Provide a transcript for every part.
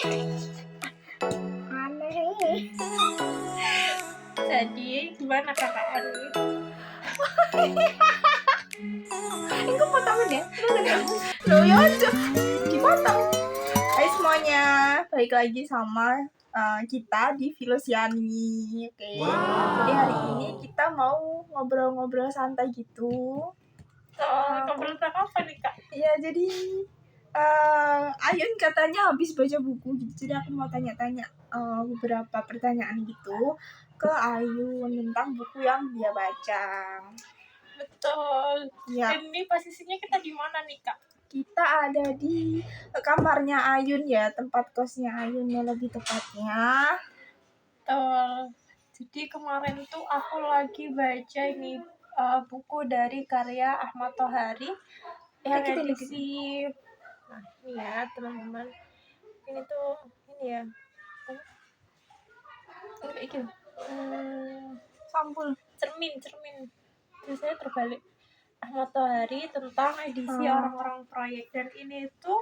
Aneh. Jadi gimana kakak Ari? Enggak potongan ya? Loh ya udah dipotong. Hai semuanya, balik lagi sama kita di Filosiani. Oke. Jadi hari ini kita mau ngobrol-ngobrol santai gitu. Ngobrol tentang apa nih kak? Ya jadi Ayun katanya habis baca buku gitu. Jadi aku mau tanya-tanya beberapa pertanyaan gitu ke Ayun tentang buku yang dia baca. Betul. Ya, Ini posisinya kita di mana nih kak? kita ada di kamarnya Ayun ya, tempat kosnya Ayun ya lebih tepatnya. Betul. Jadi kemarin tuh aku lagi baca ini buku dari karya Ahmad Tohari yang Gitu, edisi. Nah ini ya teman-teman. Ini tuh ini ya. Ini kayak gitu. Sampul. Cermin. Biasanya terbalik. Ahmad Tohari tentang edisi orang-orang proyek, dan ini tuh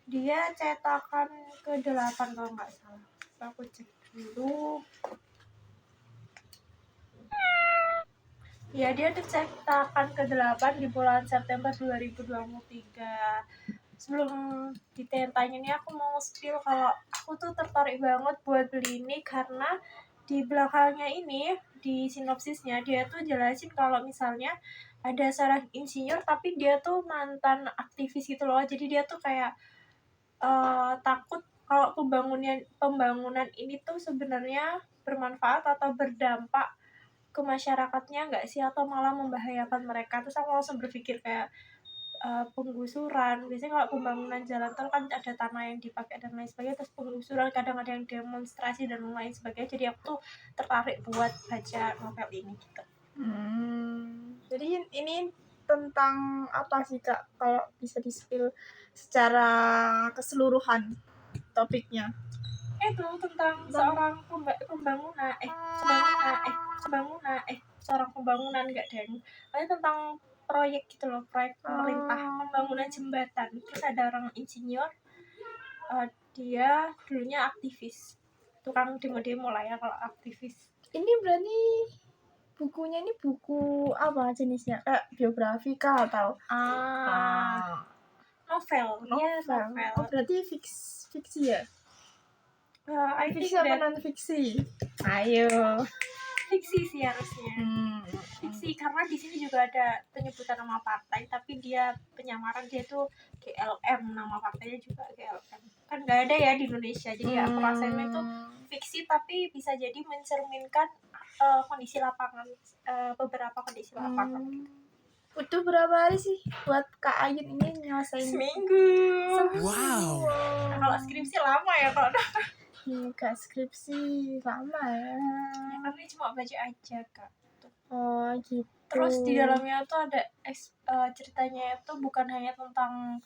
dia cetakan ke-8 kalau nggak salah. Aku cek dulu. Ya, dia cetakan ke-8 di bulan September 2023. Sebelum ditanya ini aku mau spill kalau aku tuh tertarik banget buat beli ini karena di belakangnya ini, di sinopsisnya dia tuh jelasin kalau misalnya ada seorang insinyur tapi dia tuh mantan aktivis gitu loh. Jadi dia tuh kayak takut kalau pembangunan ini tuh sebenarnya bermanfaat atau berdampak ke masyarakatnya nggak sih, atau malah membahayakan mereka. Terus aku langsung berpikir kayak penggusuran. Biasanya kalau pembangunan jalan tol kan ada tanah yang dipakai dan lain sebagainya, terus penggusuran, kadang ada yang demonstrasi dan lain sebagainya. Jadi aku tuh tertarik buat baca novel ini gitu. Jadi ini tentang apa sih kak? Kalau bisa di-spill secara keseluruhan topiknya. Itu tentang seorang seorang pembangunan nggak deng. Ini tentang proyek gitu loh, proyek pemerintah, pembangunan jembatan. Terus ada orang insinyur, dia dulunya aktivis, tukang demo-demo lah ya kalau aktivis. Ini berarti bukunya ini buku apa jenisnya? Biografi kah atau novel? Iya, novel. Oh, berarti fiksi ya? I think Fiksi apa that non fiksi? Ayo. fiksi sih harusnya. Fiksi karena di sini juga ada penyebutan nama partai, tapi dia penyamaran, dia tuh GLM, nama partainya juga GLM. Kan nggak ada ya di Indonesia, jadi aku rasain itu fiksi tapi bisa jadi mencerminkan kondisi lapangan, beberapa kondisi lapangan. Butuh berapa hari sih buat Kak Ayun ini nyelesain? Seminggu. Wow. Nah, kalau skripsi lama ya kalau Kak skripsi lama ya. Ya kan ini cuma baca aja kak. Oh gitu. Terus di dalamnya tuh ada ceritanya itu bukan hanya tentang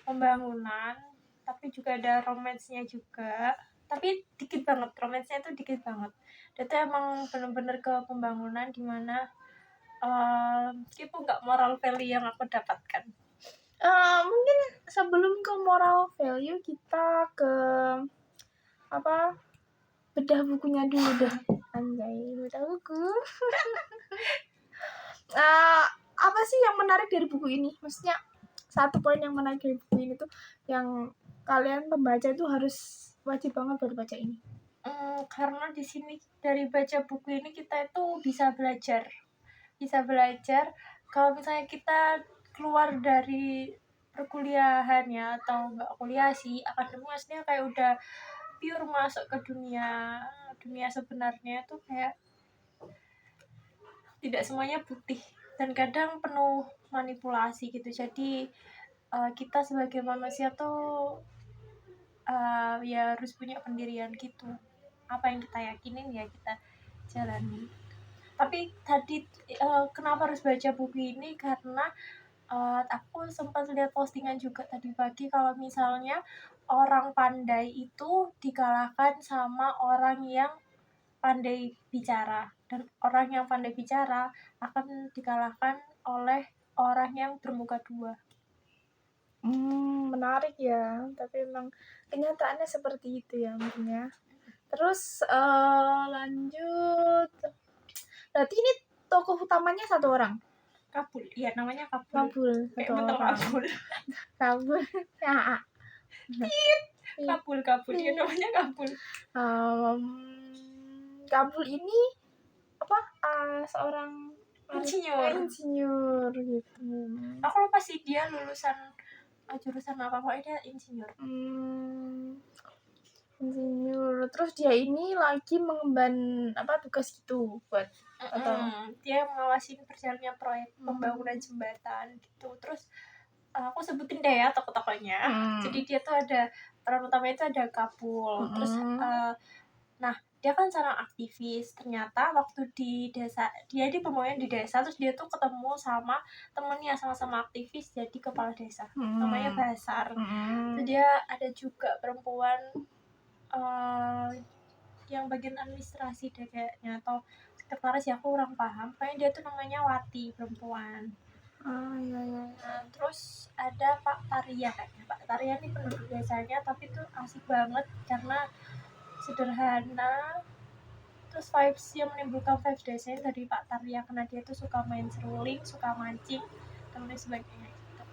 pembangunan, tapi juga ada romansnya juga. Tapi dikit banget, romansnya itu dikit banget. Dan itu emang bener-bener ke pembangunan, dimana itu nggak moral value yang aku dapatkan. Mungkin sebelum ke moral value kita ke apa, bedah bukunya dulu deh. Anjay, bedah buku. Apa sih yang menarik dari buku ini? Maksudnya satu poin yang menarik dari buku ini tuh yang kalian pembaca itu harus wajib banget buat baca ini. Karena di sini dari baca buku ini kita itu bisa belajar kalau misalnya kita keluar dari perkuliahan ya, atau nggak kuliah sih, akademik, maksudnya kayak udah pure masuk ke dunia sebenarnya tuh kayak tidak semuanya putih dan kadang penuh manipulasi gitu. Jadi kita sebagai manusia tuh ya harus punya pendirian gitu. Apa yang kita yakinin ya kita jalani. Tapi tadi kenapa harus baca buku ini, karena aku sempat lihat postingan juga tadi pagi kalau misalnya orang pandai itu dikalahkan sama orang yang pandai bicara, dan orang yang pandai bicara akan dikalahkan oleh orang yang bermuka dua. menarik ya, tapi memang kenyataannya seperti itu ya mungkin ya. Terus lanjut, berarti ini tokoh utamanya satu orang? Kabul, iya namanya Kabul. Kabul, Kayak satu betul orang. Kabul. Kabul, ya. Kabul, dia namanya Kabul. Kabul ini apa? Seorang insinyur gitu. Aku lupa sih dia lulusan jurusan apa, pokoknya dia insinyur. Insinyur. Terus dia ini lagi mengemban tugas gitu buat dia mengawasi berjalannya proyek pembangunan jembatan gitu. Terus aku sebutin deh ya tokoh-tokohnya. Jadi dia tuh ada peran utamanya itu ada Kabul. Terus nah dia kan seorang aktivis. Ternyata waktu di desa, dia di pembangunan di desa, terus dia tuh ketemu sama temennya sama-sama aktivis jadi kepala desa, namanya Basar. Terus dia ada juga perempuan yang bagian administrasi deh kayaknya, atau sekretaris ya, aku kurang paham. Kayaknya dia tuh namanya Wati, perempuan. Iya. Nah, terus ada Pak Taria kayaknya. Pak Taria ini penduduk desanya, tapi tuh asik banget karena sederhana. Terus vibes yang menimbulkan vibes desanya dari Pak Taria, karena dia tuh suka main seruling, suka mancing, dan lain sebagainya gitu.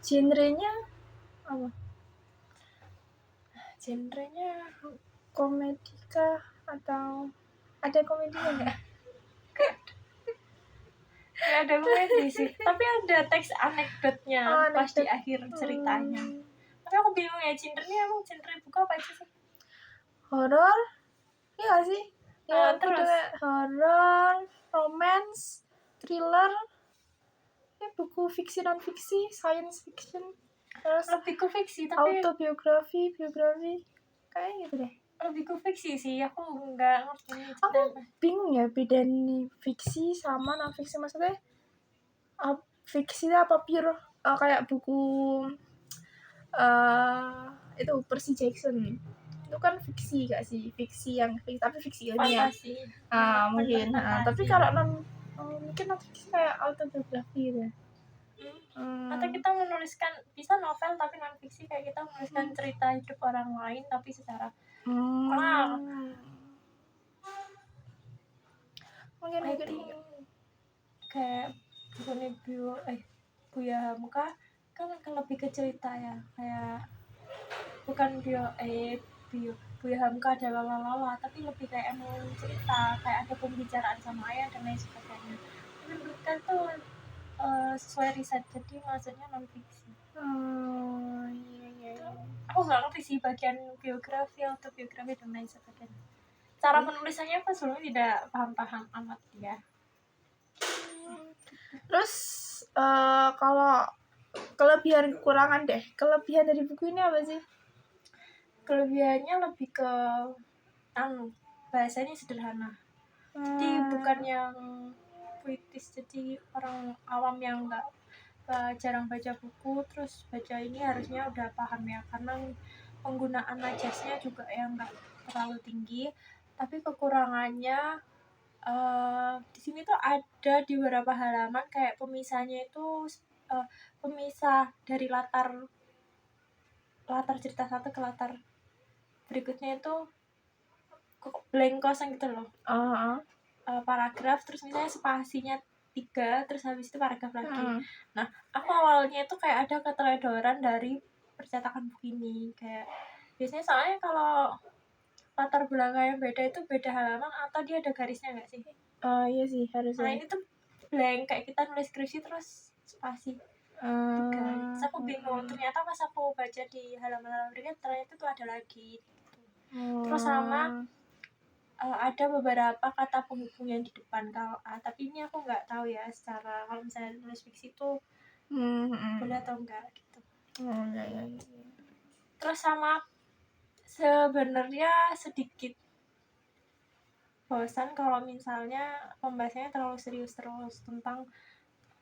Genrenya apa? Genrenya Komedi kah atau ada komedinya nggak? Gak ada komedi sih, tapi ada teks anekdotnya pas di akhir ceritanya. Tapi aku bingung ya, genrenya emang genre buku apa aja sih? Horor? Iya gak sih? Ya, terus horor, romance, thriller, buku fiksi non fiksi, science fiction, terus lebih ke fiksi, tapi autobiografi, biografi, kayak gitu deh. Lebih ke fiksi sih, aku nggak ngerti. Aku bingung ya bedain fiksi sama non fiksi, maksudnya fiksi apa pure kayak buku itu Percy Jackson itu kan fiksi gak sih, fiksi yang tapi fiksi ilmiah mungkin. Tapi kalau mungkin non fiksi kayak autobiografi gitu. Atau kita menuliskan, bisa novel tapi non fiksi, kayak kita menuliskan cerita hidup orang lain tapi secara mungkin kayak bukannya Buya Hamka kan lebih ke cerita ya, kayak bukan Buya Hamka ada lala tapi lebih kayak emang cerita, kayak ada pembicaraan sama ayah dan lain sebagainya. Menurutkan tuh sesuai riset, jadi maksudnya non fiksi. Iya. Aku nggak ngerti sih bagian biografi, autobiografi dan lain sebagainya. Cara penulisannya apa sebenarnya tidak paham amat ya. Terus kalau kelebihan kekurangan deh, kelebihan dari buku ini apa sih? Kelebihannya lebih ke bahasanya sederhana, jadi bukan yang puitis, jadi orang awam yang nggak jarang baca buku terus baca ini harusnya udah paham ya, karena penggunaan najasnya juga yang nggak terlalu tinggi. Tapi kekurangannya di sini tuh ada di beberapa halaman kayak pemisahnya itu pemisah dari latar cerita satu ke latar berikutnya itu blank kosong gitu loh. Paragraf, terus misalnya spasinya 3, terus habis itu paragraf lagi. Nah, aku awalnya itu kayak ada keteledoran dari percetakan buku ini, kayak biasanya soalnya kalau latar belakangnya beda itu beda halaman atau dia ada garisnya nggak sih? Iya sih harusnya. Nah ini tuh blank, kayak kita nulis skripsi terus spasi 3. Terus aku bingung, ternyata pas aku baca di halaman-halaman berikutnya ternyata tuh ada lagi gitu. Terus sama ada beberapa kata penghubung yang di depan kalau tapi ini aku nggak tahu ya secara kalau misalnya nulis fiksi itu boleh atau enggak gitu. Iya. Terus sama sebenarnya sedikit bosan kalau misalnya pembahasannya terlalu serius terus tentang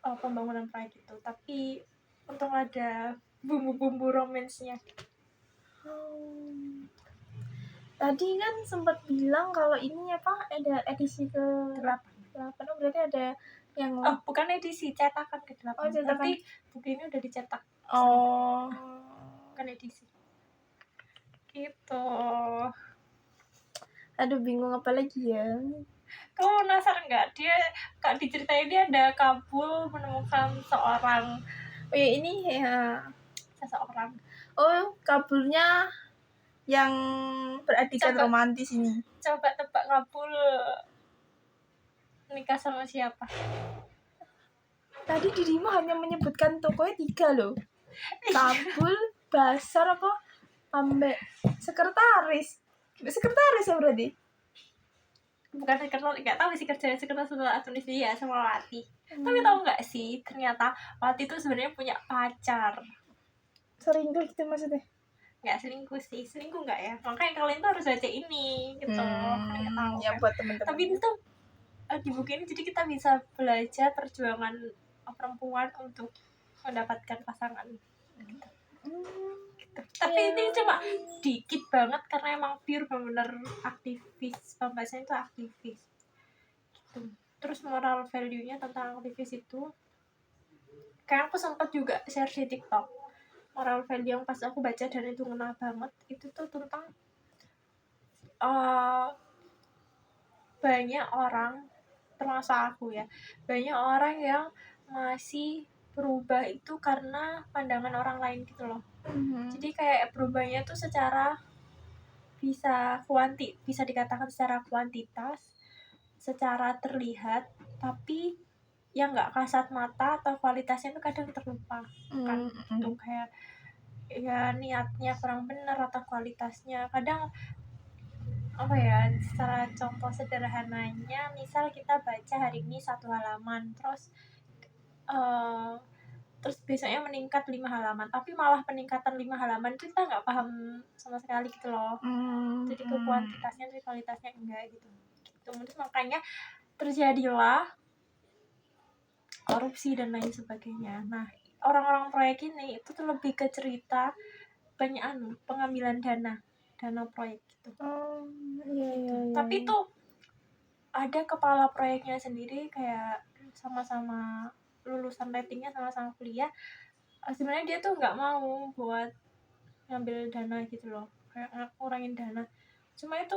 pembangunan proyek itu, tapi untung ada bumbu-bumbu romansnya. Tadi kan sempat bilang kalau ini ada edisi ke-8, berarti ada Yang bukan edisi, cetakan ke-8. Oh, cetakan. Nanti buku ini udah dicetak. oh Bukan edisi. Gitu. aduh bingung apa lagi ya. Kamu penasaran nggak? Kak diceritain dia ada kabul menemukan seorang Oh ya ini ya. seseorang. Oh kabulnya yang beradegan Coba. romantis ini. Coba tebak kabul nikah sama siapa? Tadi dirimu hanya menyebutkan tokonya 3 loh. Kabul, Basar apa? Ambek sekretaris. Sekretaris ya berarti? Bukan sekretaris, nggak tahu sih kerjanya sekretaris atau administrasi ya sama Wati. Tapi tahu nggak sih, ternyata Wati itu sebenarnya punya pacar. Selingkuh gitu maksudnya? Nggak selingkuh sih, selingkuh nggak ya? Makanya kalian tuh harus baca ini gitu. Kan nggak tahu Ya kan. buat teman-teman. Tapi itu di buku ini jadi kita bisa belajar perjuangan perempuan untuk mendapatkan pasangan gitu. Tapi ini cuma dikit banget karena emang pure benar-benar aktivis, pembahasannya itu aktivis gitu. Terus moral value-nya tentang aktivis itu kayak aku sempat juga share di TikTok. Moral value yang pas aku baca dan itu ngena banget itu tuh tentang banyak orang, termasuk aku ya, banyak orang yang masih berubah itu karena pandangan orang lain gitu loh. Jadi kayak berubahnya tuh secara bisa dikatakan secara kuantitas, secara terlihat, tapi yang nggak kasat mata atau kualitasnya tuh kadang terlupa kan gitu. Kayak ya niatnya kurang benar atau kualitasnya kadang apa ya, secara contoh sederhananya misal kita baca hari ini 1 halaman terus besoknya meningkat 5 halaman tapi malah peningkatan 5 halaman itu kita nggak paham sama sekali gitu loh. Jadi ke kuantitasnya tapi kualitasnya enggak gitu. Terus makanya terjadilah korupsi dan lain sebagainya. Nah orang-orang proyek ini itu tuh lebih ke cerita banyak pengambilan dana proyek gitu. Iya. Tapi itu ada kepala proyeknya sendiri kayak sama-sama lulusan ratingnya sama-sama kuliah. Sebenarnya dia tuh nggak mau buat ngambil dana gitu loh, kayak ngurangin dana. Cuma itu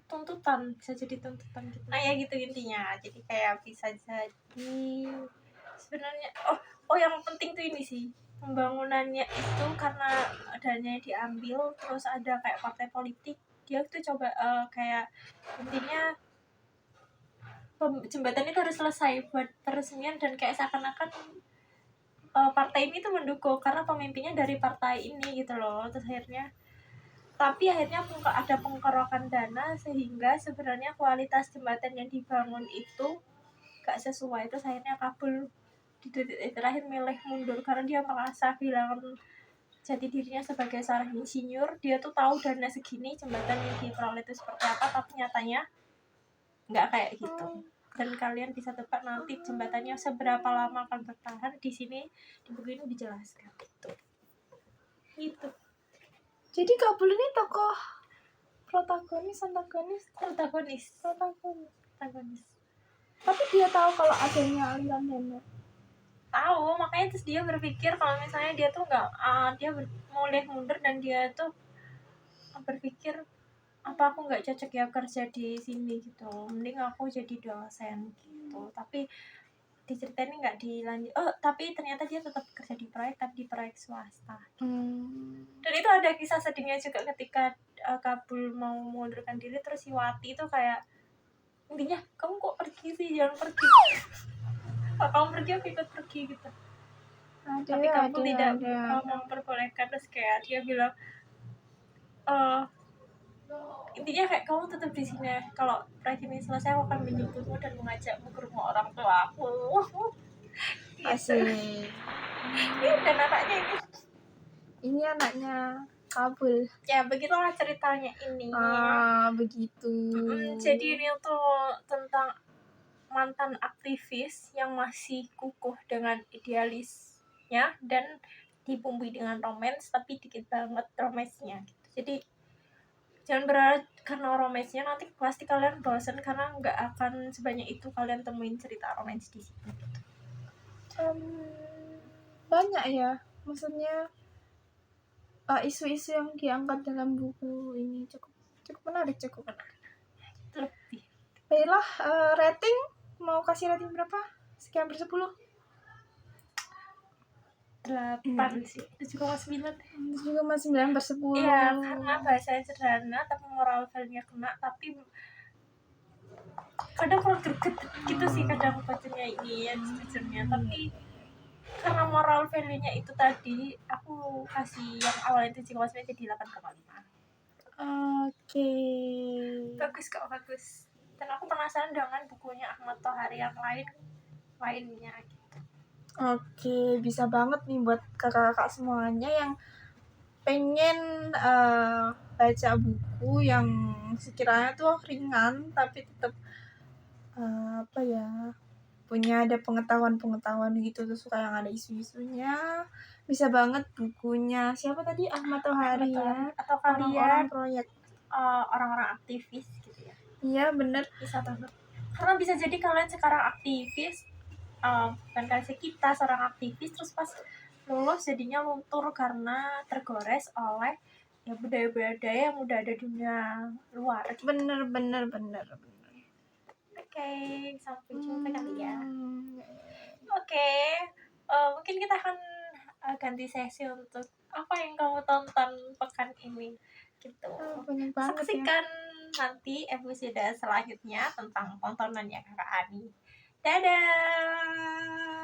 tuntutan bisa jadi tuntutan gitu. Nah ya gitu intinya. Jadi kayak bisa jadi sebenarnya yang penting tuh ini sih pembangunannya itu karena dananya diambil terus ada kayak partai politik dia tuh coba kayak intinya jembatan itu harus selesai buat peresmian dan kayak seakan-akan partai ini tuh mendukung karena pemimpinnya dari partai ini gitu loh. Terus akhirnya ada pengkerokan dana sehingga sebenarnya kualitas jembatan yang dibangun itu gak sesuai. Terus akhirnya kabul di detik terakhir milih mundur karena dia merasa kehilangan jati dirinya sebagai seorang insinyur. Dia tuh tahu dana segini jembatan yang diperoleh itu seperti apa tapi nyatanya nggak kayak gitu. Dan kalian bisa tebak nanti jembatannya seberapa lama akan bertahan. Di sini di buku ini dijelaskan gitu. Jadi kabul ini tokoh protagonis. Tapi dia tahu kalau adanya aliran dana. Tahu, makanya terus dia berpikir kalau misalnya dia tuh nggak mulai mundur dan dia tuh berpikir apa aku nggak cocok ya kerja di sini gitu, mending aku jadi dosen gitu. Tapi diceritain nggak dilanjut. Tapi ternyata dia tetap kerja di proyek tapi di proyek swasta. Dan itu ada kisah sedihnya juga ketika Kabul mau mengundurkan diri terus si Wati itu kayak intinya kamu kok pergi sih, jangan pergi. Kalau kamu pergi aku ikut pergi gitu. Tapi Kabul tidak memperbolehkan. Terus kayak dia bilang intinya kayak kamu tetap di sini, kalau proyek ini selesai aku akan menjemputmu dan mengajakmu ke rumah orang tua aku. Asik. Dan anaknya Ini anaknya Kabul. Ya begitulah ceritanya ini. Begitu. Jadi ini tuh tentang mantan aktivis yang masih kukuh dengan idealisnya dan dibumbui dengan romance tapi dikit banget romansnya gitu. Jadi Jangan berharap karena romansnya nanti pasti kalian bosan, karena nggak akan sebanyak itu kalian temuin cerita romans di sini. Banyak ya, maksudnya isu-isu yang diangkat dalam buku ini cukup menarik. Lebih Baiklah, rating mau kasih rating berapa? Sekian per 10? 8 sih, 7,9. Juga masih 9 per 10. Iya, karena bahasanya sederhana tapi moral value-nya kena, tapi kadang kurang greget gitu sih kadang bacanya ini ya jujurnya. Tapi karena moral value-nya itu tadi, aku kasih yang awalnya 7,9 jadi 8,5. Oke. Bagus kok, bagus. Dan aku penasaran dengan bukunya Ahmad Tohari yang lainnya gitu. Oke, bisa banget nih buat kakak-kakak semuanya yang pengen baca buku yang sekiranya tuh ringan tapi tetap punya ada pengetahuan gitu, terus suka yang ada isu-isunya. Bisa banget bukunya siapa tadi, Ahmad Tohari ya, Atau orang-orang kalian proyek. orang-orang aktivis gitu ya. Iya bener, Bisa banget. Karena bisa jadi kalian sekarang aktivis, bukan kayak kita seorang aktivis, terus pas lulus jadinya luntur karena tergores oleh ya budaya-budaya yang udah ada di dunia luar. bener. Oke, sampai jumpa kali ya. Oke, mungkin kita akan ganti sesi untuk apa yang kamu tonton pekan ini gitu. Banyak banget ya. Saksikan nanti episode selanjutnya tentang tontonannya Kakak Ani. Dadah.